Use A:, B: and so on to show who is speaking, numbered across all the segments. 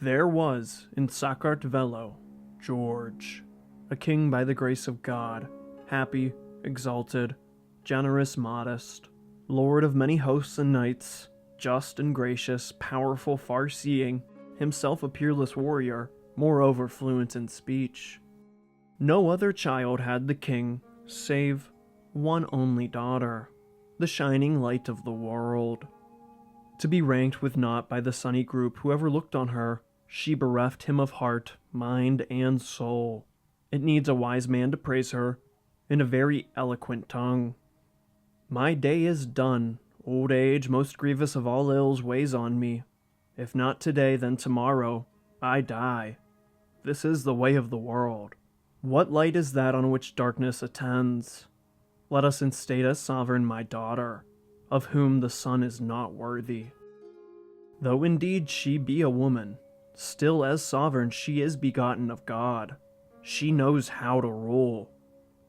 A: There was in Sakartvelo, George, a king by the grace of God, happy, exalted, generous, modest, lord of many hosts and knights, just and gracious, powerful, far-seeing, himself a peerless warrior, moreover fluent in speech. No other child had the king, save one only daughter, the shining light of the world. To be ranked with naught by the sunny group who ever looked on her, she bereft him of heart, mind, and soul. It needs a wise man to praise her, in a very eloquent tongue. My day is done, old age, most grievous of all ills, weighs on me. If not today, then tomorrow, I die. This is the way of the world. What light is that on which darkness attends? Let us instate as sovereign my daughter, of whom the sun is not worthy. Though indeed she be a woman, still as sovereign she is begotten of God. She knows how to rule.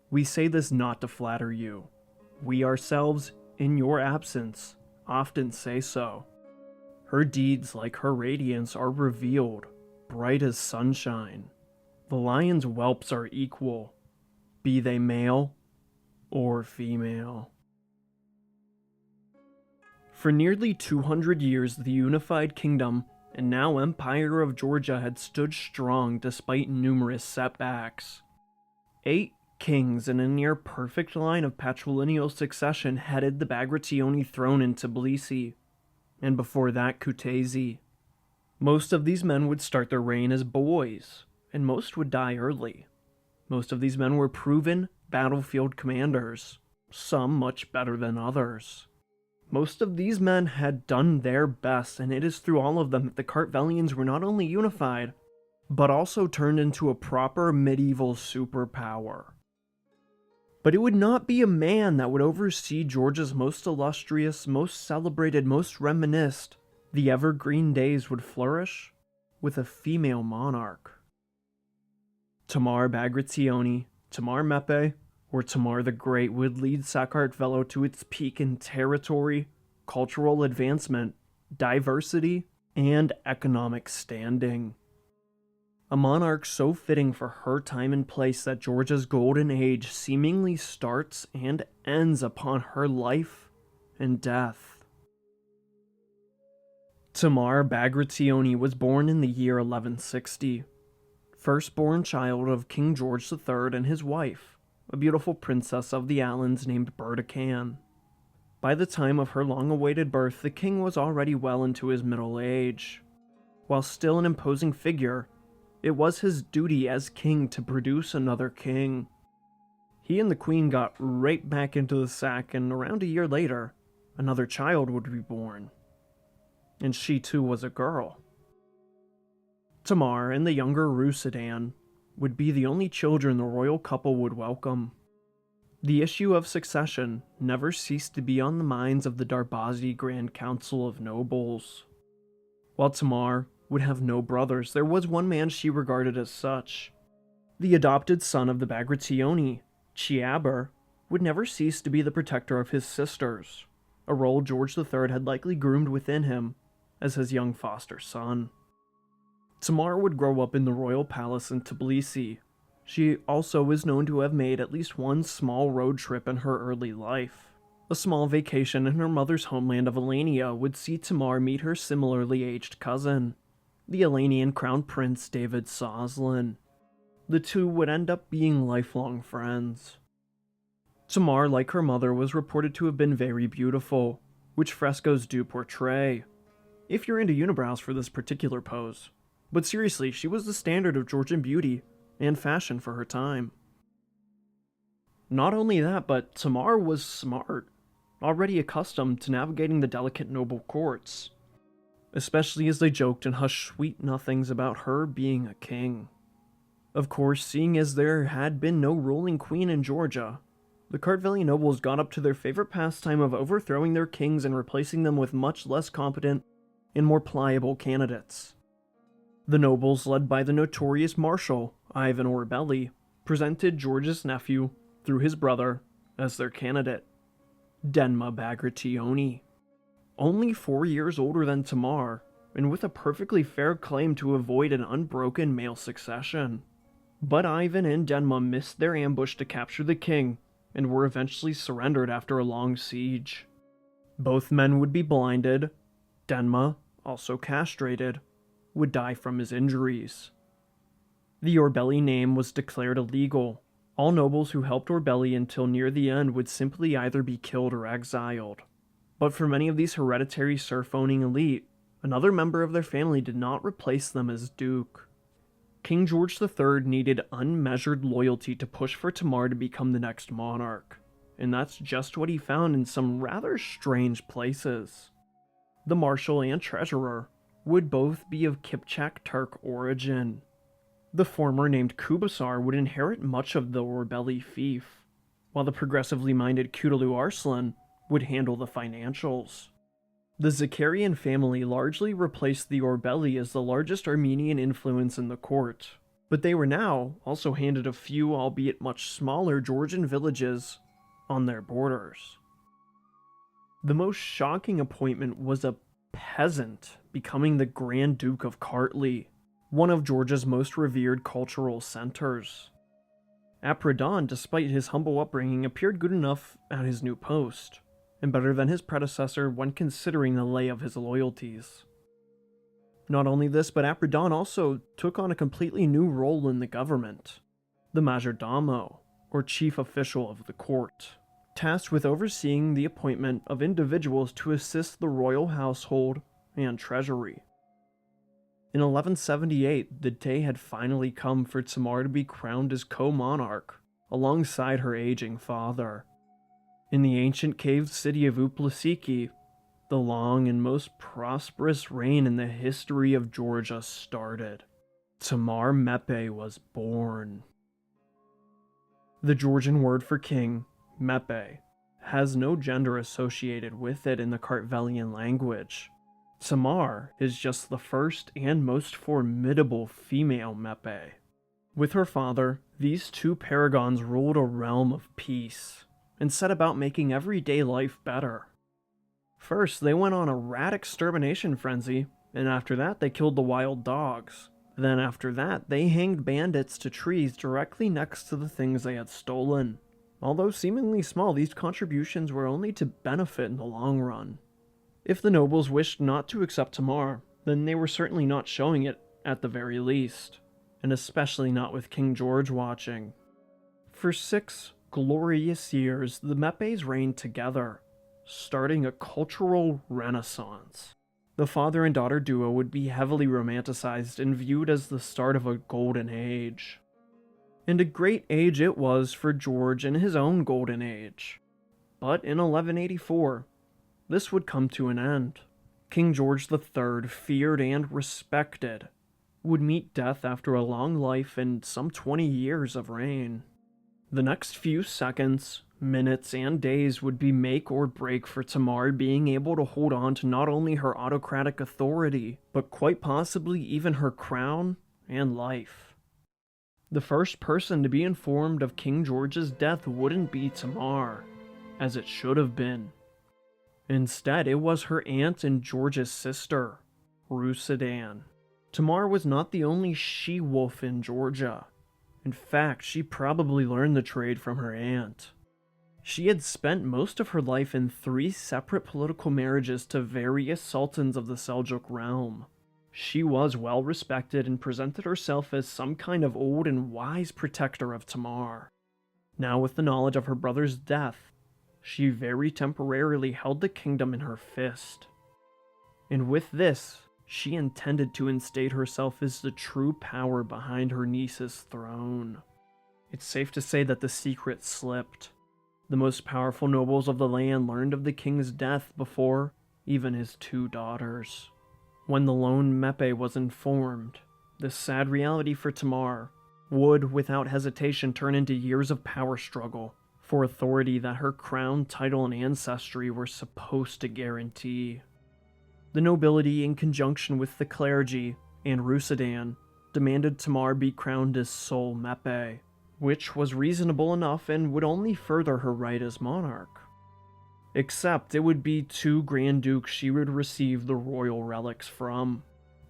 A: We say this not to flatter you. We ourselves, in your absence, often say so. Her deeds, like her radiance, are revealed, bright as sunshine. The lion's whelps are equal, be they male or female. For nearly 200 years, the unified kingdom and now Empire of Georgia had stood strong despite numerous setbacks. 8 kings in a near-perfect line of patrilineal succession headed the Bagrationi throne in Tbilisi, and before that Kutaisi. Most of these men would start their reign as boys, and most would die early. Most of these men were proven battlefield commanders, some much better than others. Most of these men had done their best, and it is through all of them that the Kartvelians were not only unified, but also turned into a proper medieval superpower. But it would not be a man that would oversee Georgia's most illustrious, most celebrated, most reminisced. The evergreen days would flourish with a female monarch. Tamar Bagrationi, Tamar Meppe, or Tamar the Great would lead Sakartvelo to its peak in territory, cultural advancement, diversity, and economic standing. A monarch so fitting for her time and place that Georgia's golden age seemingly starts and ends upon her life and death. Tamar Bagrationi was born in the year 1160, firstborn child of King George III and his wife, a beautiful princess of the Alans named Bertacan. By the time of her long-awaited birth, the king was already well into his middle age. While still an imposing figure, it was his duty as king to produce another king. He and the queen got right back into the sack, and around a year later, another child would be born. And she too was a girl. Tamar and the younger Rusidan would be the only children the royal couple would welcome. The issue of succession never ceased to be on the minds of the Darbazi Grand Council of Nobles. While Tamar would have no brothers, there was one man she regarded as such. The adopted son of the Bagrationi, Chiaber, would never cease to be the protector of his sisters, a role George III had likely groomed within him as his young foster son. Tamar would grow up in the royal palace in Tbilisi. She also is known to have made at least one small road trip in her early life. A small vacation in her mother's homeland of Alania would see Tamar meet her similarly aged cousin, the Alanian Crown Prince David Soslin. The two would end up being lifelong friends. Tamar, like her mother, was reported to have been very beautiful, which frescoes do portray, if you're into unibrows for this particular pose. But seriously, she was the standard of Georgian beauty and fashion for her time. Not only that, but Tamar was smart, already accustomed to navigating the delicate noble courts, especially as they joked and hushed sweet nothings about her being a king. Of course, seeing as there had been no ruling queen in Georgia, the Kartveli nobles got up to their favorite pastime of overthrowing their kings and replacing them with much less competent and more pliable candidates. The nobles, led by the notorious Marshal, Ivan Orbeli, presented George's nephew, through his brother, as their candidate, Denma Bagrationi. Only 4 years older than Tamar, and with a perfectly fair claim to avoid an unbroken male succession. But Ivan and Denma missed their ambush to capture the king, and were eventually surrendered after a long siege. Both men would be blinded. Denma, also castrated, would die from his injuries. The Orbelli name was declared illegal. All nobles who helped Orbelli until near the end would simply either be killed or exiled. But for many of these hereditary serf-owning elite, another member of their family did not replace them as duke. King George III needed unmeasured loyalty to push for Tamar to become the next monarch, and that's just what he found in some rather strange places. The marshal and treasurer would both be of Kipchak Turk origin. The former, named Kubasar, would inherit much of the Orbelli fief, while the progressively minded Kudallu Arslan would handle the financials. The Zakarian family largely replaced the Orbelli as the largest Armenian influence in the court, but they were now also handed a few, albeit much smaller, Georgian villages on their borders. The most shocking appointment was a peasant becoming the Grand Duke of Kartli, one of Georgia's most revered cultural centers. Apradon, despite his humble upbringing, appeared good enough at his new post, and better than his predecessor when considering the lay of his loyalties. Not only this, but Apradon also took on a completely new role in the government, the Majordamo, or chief official of the court, tasked with overseeing the appointment of individuals to assist the royal household and treasury. In 1178, the day had finally come for Tamar to be crowned as co-monarch, alongside her aging father. In the ancient cave city of Uplasiki, the long and most prosperous reign in the history of Georgia started. Tamar Mepe was born. The Georgian word for king, Mepe, has no gender associated with it in the Kartvelian language. Tamar is just the first and most formidable female Mepe. With her father, these two paragons ruled a realm of peace, and set about making everyday life better. First, they went on a rat extermination frenzy, and after that they killed the wild dogs. Then after that, they hanged bandits to trees directly next to the things they had stolen. Although seemingly small, these contributions were only to benefit in the long run. If the nobles wished not to accept Tamar, then they were certainly not showing it at the very least, and especially not with King George watching. For 6 glorious years, the Mepes reigned together, starting a cultural renaissance. The father and daughter duo would be heavily romanticized and viewed as the start of a golden age. And a great age it was for George in his own golden age. But in 1184, this would come to an end. King George III, feared and respected, would meet death after a long life and some 20 years of reign. The next few seconds, minutes, and days would be make or break for Tamar being able to hold on to not only her autocratic authority, but quite possibly even her crown and life. The first person to be informed of King George's death wouldn't be Tamar, as it should have been. Instead, it was her aunt and George's sister, Rusadan. Tamar was not the only she-wolf in Georgia. In fact, she probably learned the trade from her aunt. She had spent most of her life in 3 separate political marriages to various sultans of the Seljuk realm. She was well respected and presented herself as some kind of old and wise protector of Tamar. Now, with the knowledge of her brother's death, she very temporarily held the kingdom in her fist. And with this, she intended to instate herself as the true power behind her niece's throne. It's safe to say that the secret slipped. The most powerful nobles of the land learned of the king's death before even his 2 daughters. When the lone Mepe was informed, this sad reality for Tamar would, without hesitation, turn into years of power struggle for authority that her crown, title, and ancestry were supposed to guarantee. The nobility, in conjunction with the clergy and Rusadan, demanded Tamar be crowned as sole Mepe, which was reasonable enough and would only further her right as monarch. except it would be two Grand Dukes she would receive the royal relics from,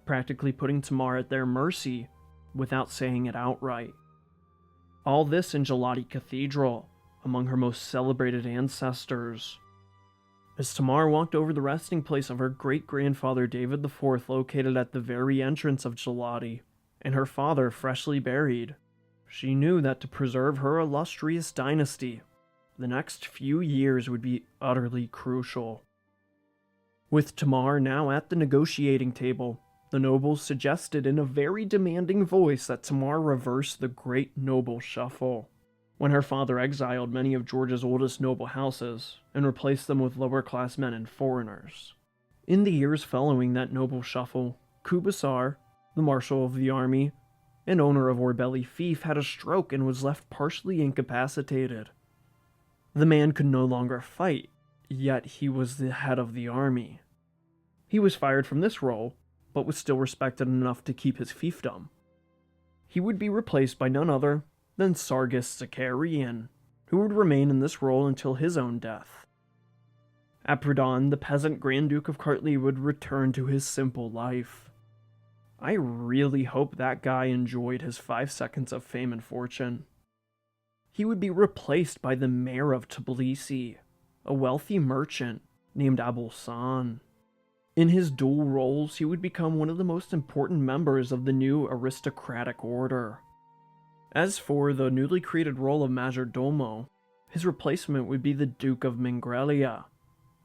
A: practically putting Tamar at their mercy without saying it outright. All this in Gelati Cathedral, among her most celebrated ancestors. As Tamar walked over the resting place of her great-grandfather David IV, located at the very entrance of Gelati, and her father freshly buried, she knew that to preserve her illustrious dynasty, the next few years would be utterly crucial. With Tamar now at the negotiating table, the nobles suggested in a very demanding voice that Tamar reverse the great noble shuffle, when her father exiled many of Georgia's oldest noble houses and replaced them with lower-class men and foreigners. In the years following that noble shuffle, Kubasar, the marshal of the army, and owner of Orbeli Fief, had a stroke and was left partially incapacitated. The man could no longer fight, yet he was the head of the army. He was fired from this role, but was still respected enough to keep his fiefdom. He would be replaced by none other than Sargis Zakarian, who would remain in this role until his own death. At Pradon, the peasant Grand Duke of Kartli would return to his simple life. I really hope that guy enjoyed his 5 seconds of fame and fortune. He would be replaced by the mayor of Tbilisi, a wealthy merchant named Abul San. In his dual roles, he would become one of the most important members of the new aristocratic order. As for the newly created role of Majordomo, his replacement would be the Duke of Mingrelia,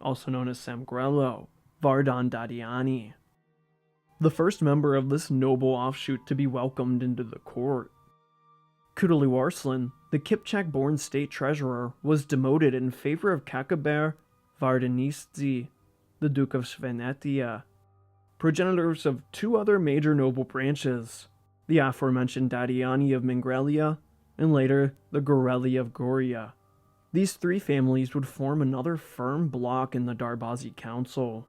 A: also known as Samgrelo, Vardan Dadiani, the first member of this noble offshoot to be welcomed into the court. Kudallu Arslan, the Kipchak-born state treasurer, was demoted in favor of Kakaber Vardanistzi, the Duke of Svenetia, progenitors of two other major noble branches, the aforementioned Dadiani of Mingrelia, and later the Goreli of Goria. These three families would form another firm bloc in the Darbazi Council.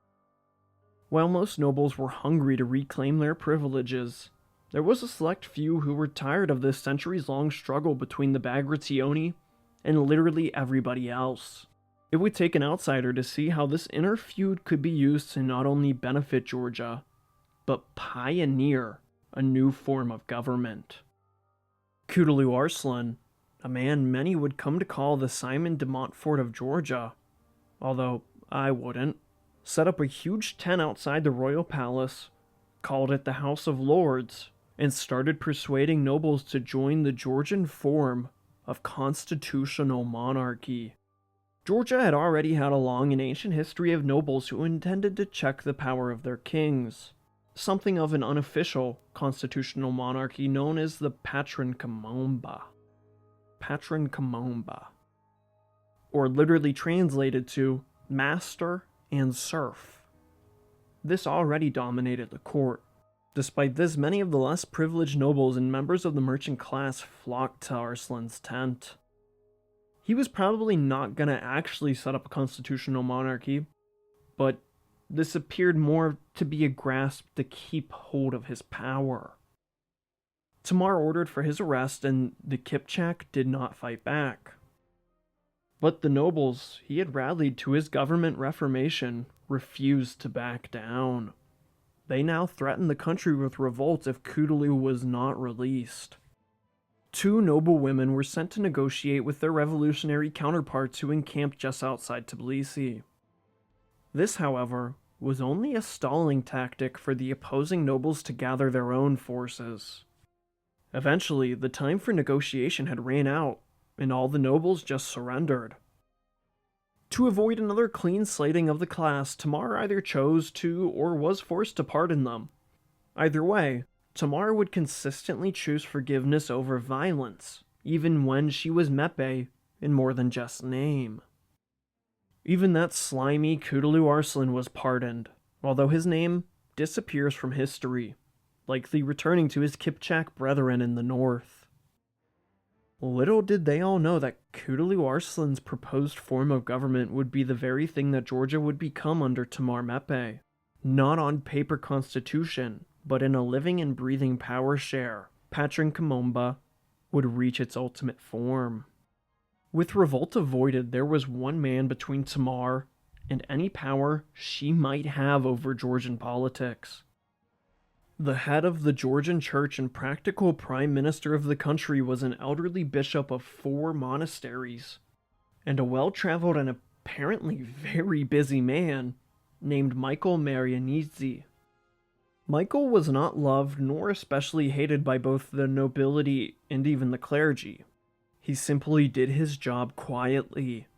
A: While most nobles were hungry to reclaim their privileges, there was a select few who were tired of this centuries-long struggle between the Bagrationi and literally everybody else. It would take an outsider to see how this inner feud could be used to not only benefit Georgia, but pioneer a new form of government. Kudallu Arslan, a man many would come to call the Simon de Montfort of Georgia, although I wouldn't, set up a huge tent outside the royal palace, called it the House of Lords, and started persuading nobles to join the Georgian form of constitutional monarchy. Georgia had already had a long and ancient history of nobles who intended to check the power of their kings, something of an unofficial constitutional monarchy known as the Patron Kamomba. Patron Kamomba. Or literally translated to master and serf. This already dominated the court. Despite this, many of the less privileged nobles and members of the merchant class flocked to Arslan's tent. He was probably not going to actually set up a constitutional monarchy, but this appeared more to be a grasp to keep hold of his power. Tamar ordered for his arrest, and the Kipchak did not fight back. But the nobles he had rallied to his government reformation refused to back down. They now threatened the country with revolt if Kudallu was not released. Two noble women were sent to negotiate with their revolutionary counterparts who encamped just outside Tbilisi. This, however, was only a stalling tactic for the opposing nobles to gather their own forces. Eventually, the time for negotiation had ran out, and all the nobles just surrendered. To avoid another clean slating of the class, Tamar either chose to or was forced to pardon them. Either way, Tamar would consistently choose forgiveness over violence, even when she was Mepe in more than just name. Even that slimy Kudallu Arslan was pardoned, although his name disappears from history, likely returning to his Kipchak brethren in the north. Little did they all know that Kudallu Arslan's proposed form of government would be the very thing that Georgia would become under Tamar Mepe. Not on paper constitution, but in a living and breathing power share, Patron Kamomba would reach its ultimate form. With revolt avoided, there was one man between Tamar and any power she might have over Georgian politics. The head of the Georgian church and practical prime minister of the country was an elderly bishop of 4 monasteries, and a well-traveled and apparently very busy man named Michael Marianidze. Michael was not loved nor especially hated by both the nobility and even the clergy. He simply did his job quietly.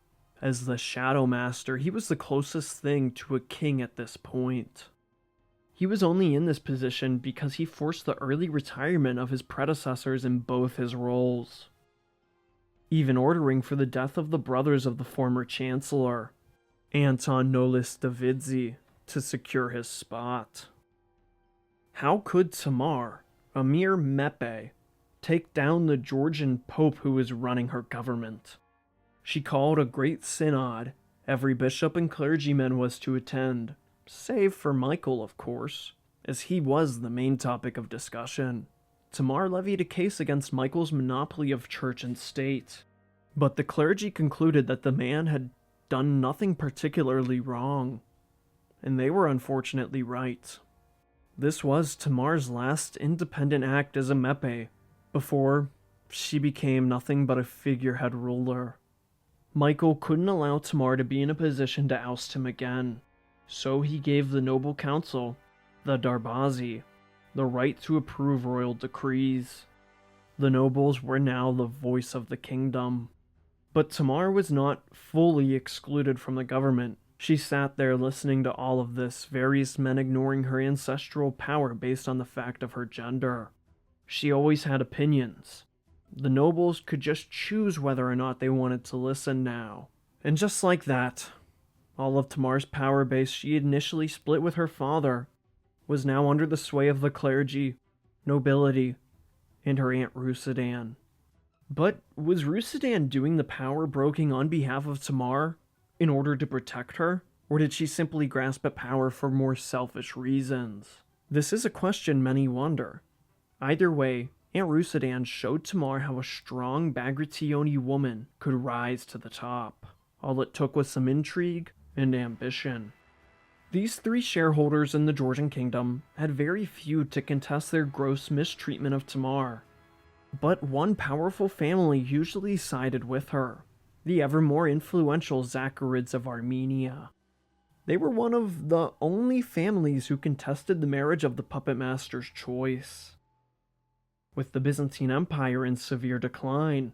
A: As the Shadow Master, he was the closest thing to a king at this point. He was only in this position because he forced the early retirement of his predecessors in both his roles, even ordering for the death of the brothers of the former chancellor, Anton Nolis Davidze, to secure his spot. How could Tamar, a mere Mepe, take down the Georgian pope who was running her government? She called a great synod. Every bishop and clergyman was to attend, save for Michael, of course, as he was the main topic of discussion. Tamar levied a case against Michael's monopoly of church and state, but the clergy concluded that the man had done nothing particularly wrong, and they were unfortunately right. This was Tamar's last independent act as a Mepe, before she became nothing but a figurehead ruler. Michael couldn't allow Tamar to be in a position to oust him again, so he gave the noble council, the Darbazi, the right to approve royal decrees. The nobles were now the voice of the kingdom. But Tamar was not fully excluded from the government. She sat there listening to all of this, various men ignoring her ancestral power based on the fact of her gender. She always had opinions. The nobles could just choose whether or not they wanted to listen now. And just like that, all of Tamar's power base she had initially split with her father was now under the sway of the clergy, nobility, and her Aunt Rusidan. But was Rusidan doing the power broking on behalf of Tamar in order to protect her, or did she simply grasp at power for more selfish reasons? This is a question many wonder. Either way, Aunt Rusidan showed Tamar how a strong Bagrationi woman could rise to the top. All it took was some intrigue and ambition. These 3 shareholders in the Georgian kingdom had very few to contest their gross mistreatment of Tamar. But one powerful family usually sided with her, the ever more influential Zacharids of Armenia. They were one of the only families who contested the marriage of the puppet master's choice. With the Byzantine Empire in severe decline,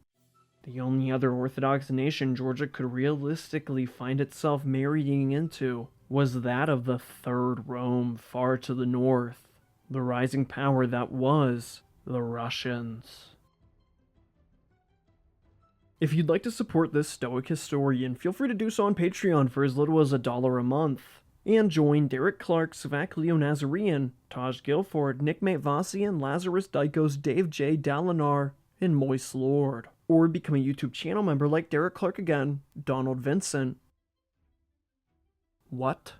A: the only other Orthodox nation Georgia could realistically find itself marrying into was that of the Third Rome far to the north, the rising power that was the Russians. If you'd like to support this stoic historian, feel free to do so on Patreon for as little as $1 a month, and join Derek Clark, Savak Leo Nazarian, Taj Guilford, Nick Matvasian, Lazarus Dykos, Dave J. Dalinar, and Moist Lord, or become a YouTube channel member like Derek Clark again, Donald Vincent. What?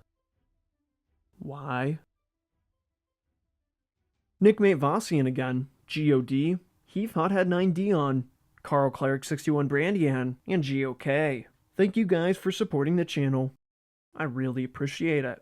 A: Why? Nick Matvasian again, God, Heath Hothead 9 Dion, Carl Cleric 61 Brandian, and GOK. Thank you guys for supporting the channel. I really appreciate it.